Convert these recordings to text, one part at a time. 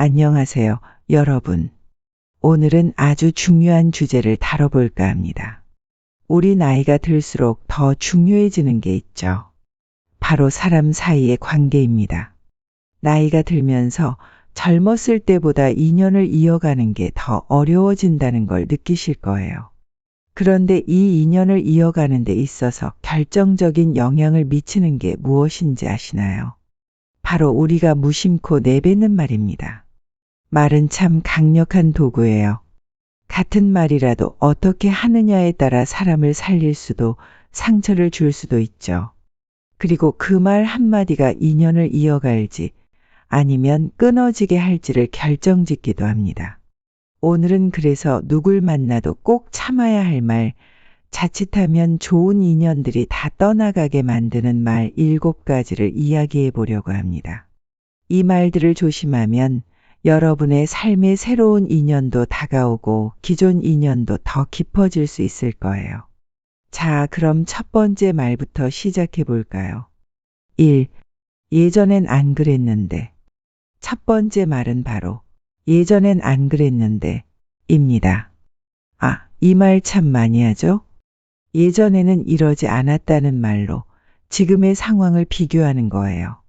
안녕하세요, 여러분. 오늘은 아주 중요한 주제를 다뤄볼까 합니다. 우리 나이가 들수록 더 중요해지는 게 있죠. 바로 사람 사이의 관계입니다. 나이가 들면서 젊었을 때보다 인연을 이어가는 게 더 어려워진다는 걸 느끼실 거예요. 그런데 이 인연을 이어가는 데 있어서 결정적인 영향을 미치는 게 무엇인지 아시나요? 바로 우리가 무심코 내뱉는 말입니다. 말은 참 강력한 도구예요. 같은 말이라도 어떻게 하느냐에 따라 사람을 살릴 수도 상처를 줄 수도 있죠. 그리고 그 말 한마디가 인연을 이어갈지 아니면 끊어지게 할지를 결정짓기도 합니다. 오늘은 그래서 누굴 만나도 꼭 참아야 할 말, 자칫하면 좋은 인연들이 다 떠나가게 만드는 말 7가지를 이야기해 보려고 합니다. 이 말들을 조심하면 여러분의 삶에 새로운 인연도 다가오고 기존 인연도 더 깊어질 수 있을 거예요. 자, 그럼 첫 번째 말부터 시작해 볼까요? 1. 예전엔 안 그랬는데. 첫 번째 말은 바로 예전엔 안 그랬는데 입니다. 아, 이 말 참 많이 하죠? 예전에는 이러지 않았다는 말로 지금의 상황을 비교하는 거예요.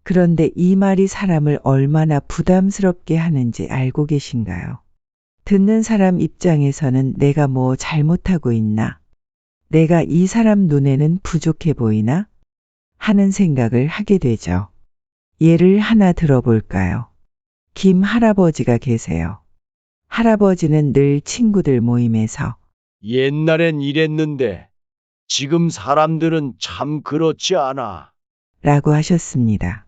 그런데 이 말이 사람을 얼마나 부담스럽게 하는지 알고 계신가요? 듣는 사람 입장에서는 내가 뭐 잘못하고 있나? 내가 이 사람 눈에는 부족해 보이나? 하는 생각을 하게 되죠. 예를 하나 들어볼까요? 김 할아버지가 계세요. 할아버지는 늘 친구들 모임에서 옛날엔 이랬는데 지금 사람들은 참 그렇지 않아. 라고 하셨습니다.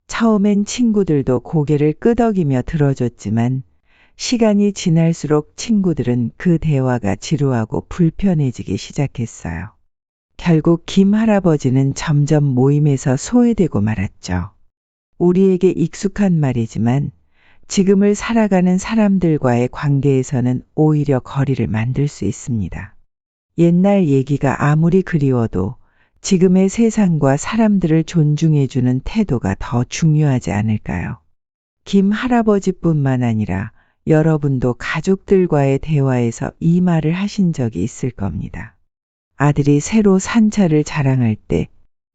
처음엔 친구들도 고개를 끄덕이며 들어줬지만 시간이 지날수록 친구들은 그 대화가 지루하고 불편해지기 시작했어요. 결국 김 할아버지는 점점 모임에서 소외되고 말았죠. 우리에게 익숙한 말이지만 지금을 살아가는 사람들과의 관계에서는 오히려 거리를 만들 수 있습니다. 옛날 얘기가 아무리 그리워도 지금의 세상과 사람들을 존중해주는 태도가 더 중요하지 않을까요? 김 할아버지뿐만 아니라 여러분도 가족들과의 대화에서 이 말을 하신 적이 있을 겁니다. 아들이 새로 산 차를 자랑할 때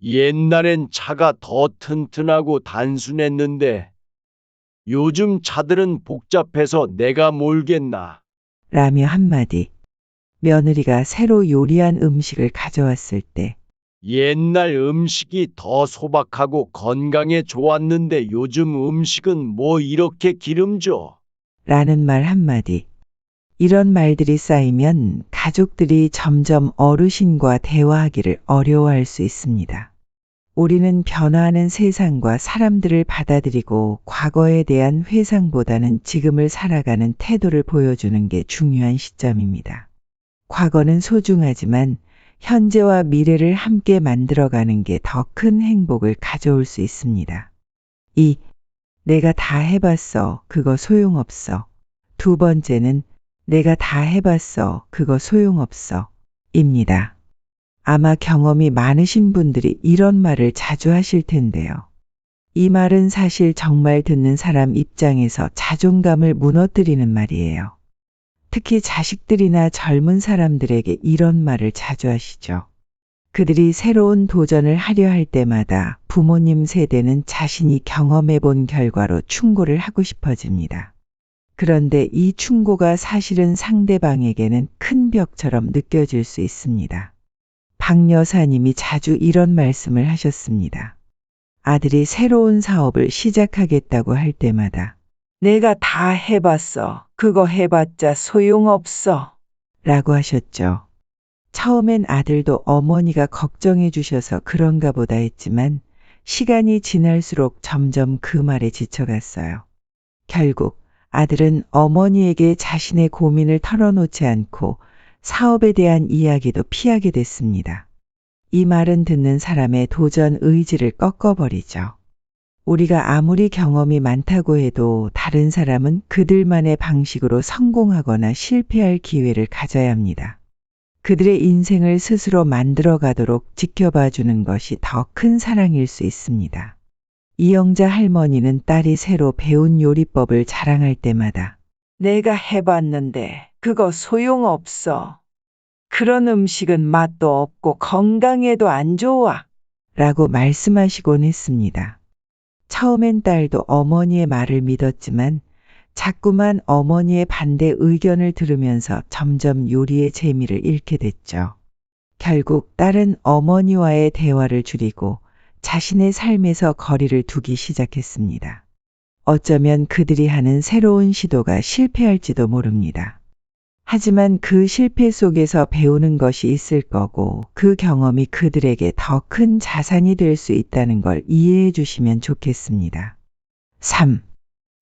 옛날엔 차가 더 튼튼하고 단순했는데 요즘 차들은 복잡해서 내가 몰겠나. 라며 한마디, 며느리가 새로 요리한 음식을 가져왔을 때 옛날 음식이 더 소박하고 건강에 좋았는데 요즘 음식은 뭐 이렇게 기름져. 라는 말 한마디. 이런 말들이 쌓이면 가족들이 점점 어르신과 대화하기를 어려워할 수 있습니다. 우리는 변화하는 세상과 사람들을 받아들이고 과거에 대한 회상보다는 지금을 살아가는 태도를 보여주는 게 중요한 시점입니다. 과거는 소중하지만 현재와 미래를 함께 만들어가는 게 더 큰 행복을 가져올 수 있습니다. 2. 내가 다 해봤어. 그거 소용없어. 두 번째는 내가 다 해봤어. 그거 소용없어. 입니다. 아마 경험이 많으신 분들이 이런 말을 자주 하실 텐데요. 이 말은 사실 정말 듣는 사람 입장에서 자존감을 무너뜨리는 말이에요. 특히 자식들이나 젊은 사람들에게 이런 말을 자주 하시죠. 그들이 새로운 도전을 하려 할 때마다 부모님 세대는 자신이 경험해 본 결과로 충고를 하고 싶어집니다. 그런데 이 충고가 사실은 상대방에게는 큰 벽처럼 느껴질 수 있습니다. 박 여사님이 자주 이런 말씀을 하셨습니다. 아들이 새로운 사업을 시작하겠다고 할 때마다 내가 다 해봤어. 그거 해봤자 소용없어. 라고 하셨죠. 처음엔 아들도 어머니가 걱정해 주셔서 그런가 보다 했지만 시간이 지날수록 점점 그 말에 지쳐갔어요. 결국 아들은 어머니에게 자신의 고민을 털어놓지 않고 사업에 대한 이야기도 피하게 됐습니다. 이 말은 듣는 사람의 도전 의지를 꺾어버리죠. 우리가 아무리 경험이 많다고 해도 다른 사람은 그들만의 방식으로 성공하거나 실패할 기회를 가져야 합니다. 그들의 인생을 스스로 만들어 가도록 지켜봐 주는 것이 더 큰 사랑일 수 있습니다. 이영자 할머니는 딸이 새로 배운 요리법을 자랑할 때마다 내가 해봤는데 그거 소용없어. 그런 음식은 맛도 없고 건강에도 안 좋아. 라고 말씀하시곤 했습니다. 처음엔 딸도 어머니의 말을 믿었지만 자꾸만 어머니의 반대 의견을 들으면서 점점 요리의 재미를 잃게 됐죠. 결국 딸은 어머니와의 대화를 줄이고 자신의 삶에서 거리를 두기 시작했습니다. 어쩌면 그들이 하는 새로운 시도가 실패할지도 모릅니다. 하지만 그 실패 속에서 배우는 것이 있을 거고 그 경험이 그들에게 더 큰 자산이 될 수 있다는 걸 이해해 주시면 좋겠습니다. 3.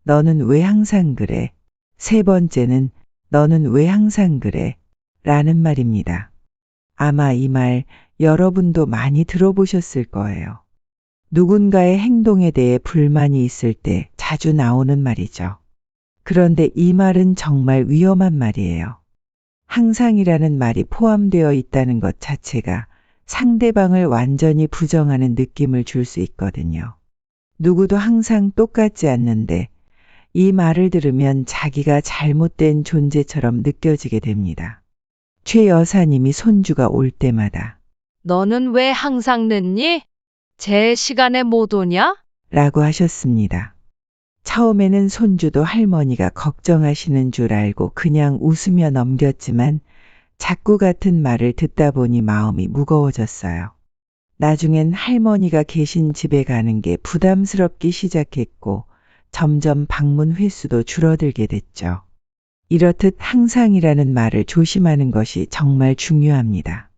너는 왜 항상 그래? 세 번째는 너는 왜 항상 그래? 라는 말입니다. 아마 이 말 여러분도 많이 들어보셨을 거예요. 누군가의 행동에 대해 불만이 있을 때 자주 나오는 말이죠. 그런데 이 말은 정말 위험한 말이에요. 항상이라는 말이 포함되어 있다는 것 자체가 상대방을 완전히 부정하는 느낌을 줄 수 있거든요. 누구도 항상 똑같지 않는데 이 말을 들으면 자기가 잘못된 존재처럼 느껴지게 됩니다. 최 여사님이 손주가 올 때마다 너는 왜 항상 늦니? 제 시간에 못 오냐? 라고 하셨습니다. 처음에는 손주도 할머니가 걱정하시는 줄 알고 그냥 웃으며 넘겼지만 자꾸 같은 말을 듣다 보니 마음이 무거워졌어요. 나중엔 할머니가 계신 집에 가는 게 부담스럽기 시작했고 점점 방문 횟수도 줄어들게 됐죠. 이렇듯 항상이라는 말을 조심하는 것이 정말 중요합니다.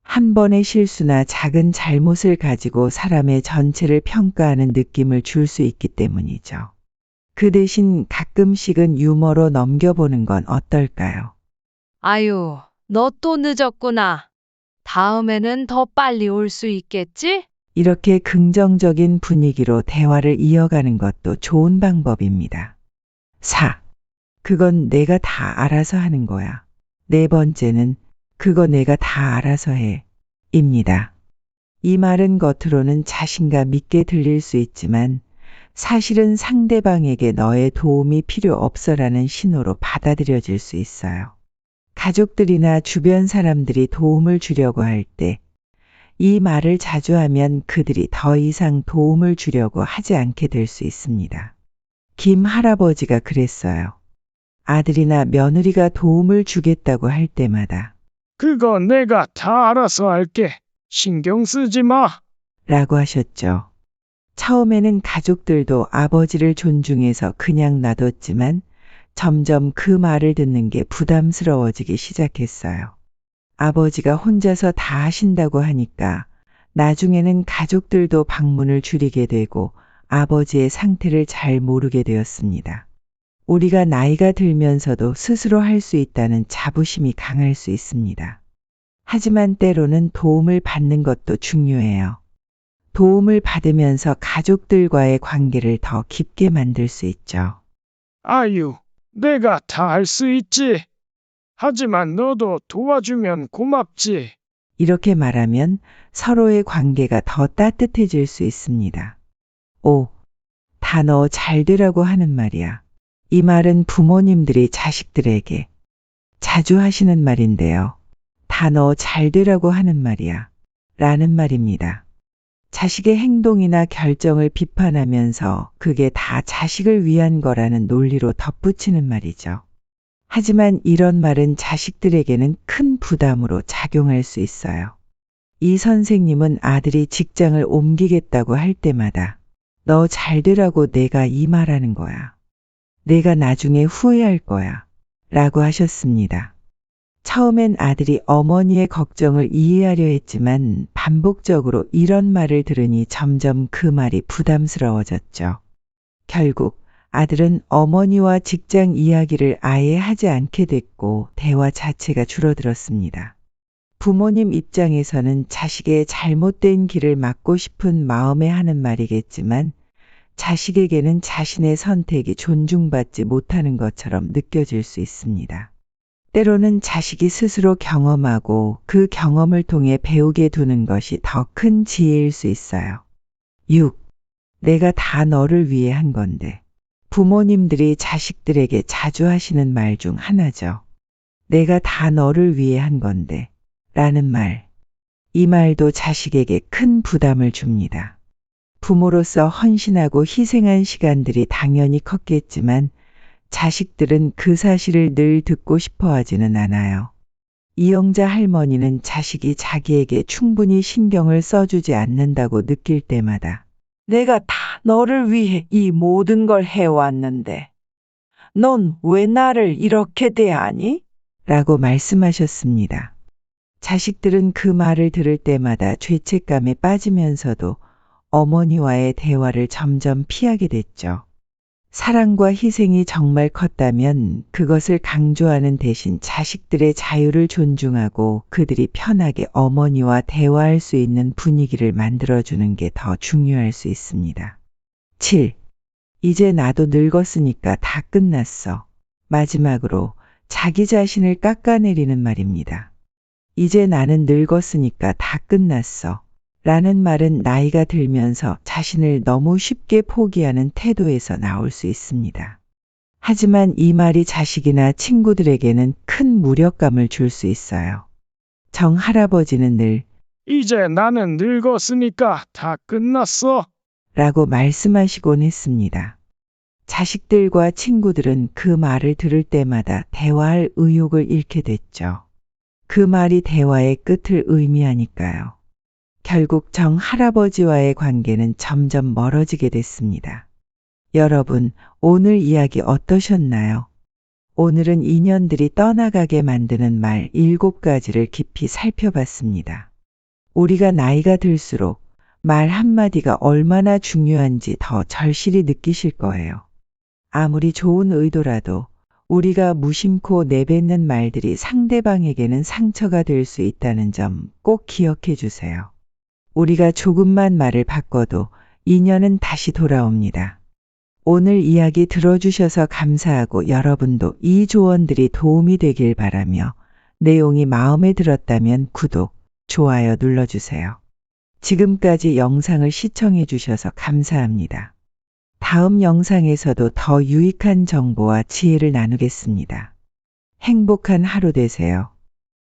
한 번의 실수나 작은 잘못을 가지고 사람의 전체를 평가하는 느낌을 줄 수 있기 때문이죠. 그 대신 가끔씩은 유머로 넘겨보는 건 어떨까요? 아유, 너 또 늦었구나. 다음에는 더 빨리 올 수 있겠지? 이렇게 긍정적인 분위기로 대화를 이어가는 것도 좋은 방법입니다. 4. 그건 내가 다 알아서 하는 거야. 네 번째는 그거 내가 다 알아서 해. 입니다. 이 말은 겉으로는 자신감 있게 들릴 수 있지만 사실은 상대방에게 너의 도움이 필요 없어라는 신호로 받아들여질 수 있어요. 가족들이나 주변 사람들이 도움을 주려고 할 때 이 말을 자주 하면 그들이 더 이상 도움을 주려고 하지 않게 될 수 있습니다. 김 할아버지가 그랬어요. 아들이나 며느리가 도움을 주겠다고 할 때마다 그거 내가 다 알아서 할게. 신경 쓰지 마. 라고 하셨죠. 처음에는 가족들도 아버지를 존중해서 그냥 놔뒀지만 점점 그 말을 듣는 게 부담스러워지기 시작했어요. 아버지가 혼자서 다 하신다고 하니까 나중에는 가족들도 방문을 줄이게 되고 아버지의 상태를 잘 모르게 되었습니다. 우리가 나이가 들면서도 스스로 할 수 있다는 자부심이 강할 수 있습니다. 하지만 때로는 도움을 받는 것도 중요해요. 도움을 받으면서 가족들과의 관계를 더 깊게 만들 수 있죠. 아유, 내가 다 할 수 있지. 하지만 너도 도와주면 고맙지. 이렇게 말하면 서로의 관계가 더 따뜻해질 수 있습니다. 5. 다 너 잘 되라고 하는 말이야. 이 말은 부모님들이 자식들에게 자주 하시는 말인데요. 다 너 잘 되라고 하는 말이야. 라는 말입니다. 자식의 행동이나 결정을 비판하면서 그게 다 자식을 위한 거라는 논리로 덧붙이는 말이죠. 하지만 이런 말은 자식들에게는 큰 부담으로 작용할 수 있어요. 이 선생님은 아들이 직장을 옮기겠다고 할 때마다 너 잘 되라고 내가 이 말하는 거야. 내가 나중에 후회할 거야. 라고 하셨습니다. 처음엔 아들이 어머니의 걱정을 이해하려 했지만 반복적으로 이런 말을 들으니 점점 그 말이 부담스러워졌죠. 결국 아들은 어머니와 직장 이야기를 아예 하지 않게 됐고 대화 자체가 줄어들었습니다. 부모님 입장에서는 자식의 잘못된 길을 막고 싶은 마음에 하는 말이겠지만 자식에게는 자신의 선택이 존중받지 못하는 것처럼 느껴질 수 있습니다. 때로는 자식이 스스로 경험하고 그 경험을 통해 배우게 두는 것이 더 큰 지혜일 수 있어요. 6. 내가 다 너를 위해 한 건데. 부모님들이 자식들에게 자주 하시는 말 중 하나죠. 내가 다 너를 위해 한 건데. 라는 말. 이 말도 자식에게 큰 부담을 줍니다. 부모로서 헌신하고 희생한 시간들이 당연히 컸겠지만 자식들은 그 사실을 늘 듣고 싶어 하지는 않아요. 이영자 할머니는 자식이 자기에게 충분히 신경을 써주지 않는다고 느낄 때마다 내가 다 너를 위해 이 모든 걸 해왔는데 넌 왜 나를 이렇게 대하니? 라고 말씀하셨습니다. 자식들은 그 말을 들을 때마다 죄책감에 빠지면서도 어머니와의 대화를 점점 피하게 됐죠. 사랑과 희생이 정말 컸다면 그것을 강조하는 대신 자식들의 자유를 존중하고 그들이 편하게 어머니와 대화할 수 있는 분위기를 만들어주는 게 더 중요할 수 있습니다. 7. 이제 나도 늙었으니까 다 끝났어. 마지막으로 자기 자신을 깎아내리는 말입니다. 이제 나는 늙었으니까 다 끝났어. 라는 말은 나이가 들면서 자신을 너무 쉽게 포기하는 태도에서 나올 수 있습니다. 하지만 이 말이 자식이나 친구들에게는 큰 무력감을 줄 수 있어요. 정 할아버지는 늘 이제 나는 늙었으니까 다 끝났어. 라고 말씀하시곤 했습니다. 자식들과 친구들은 그 말을 들을 때마다 대화할 의욕을 잃게 됐죠. 그 말이 대화의 끝을 의미하니까요. 결국 정 할아버지와의 관계는 점점 멀어지게 됐습니다. 여러분, 오늘 이야기 어떠셨나요? 오늘은 인연들이 떠나가게 만드는 말 7가지를 깊이 살펴봤습니다. 우리가 나이가 들수록 말 한마디가 얼마나 중요한지 더 절실히 느끼실 거예요. 아무리 좋은 의도라도 우리가 무심코 내뱉는 말들이 상대방에게는 상처가 될 수 있다는 점 꼭 기억해 주세요. 우리가 조금만 말을 바꿔도 인연은 다시 돌아옵니다. 오늘 이야기 들어주셔서 감사하고 여러분도 이 조언들이 도움이 되길 바라며 내용이 마음에 들었다면 구독, 좋아요 눌러주세요. 지금까지 영상을 시청해 주셔서 감사합니다. 다음 영상에서도 더 유익한 정보와 지혜를 나누겠습니다. 행복한 하루 되세요.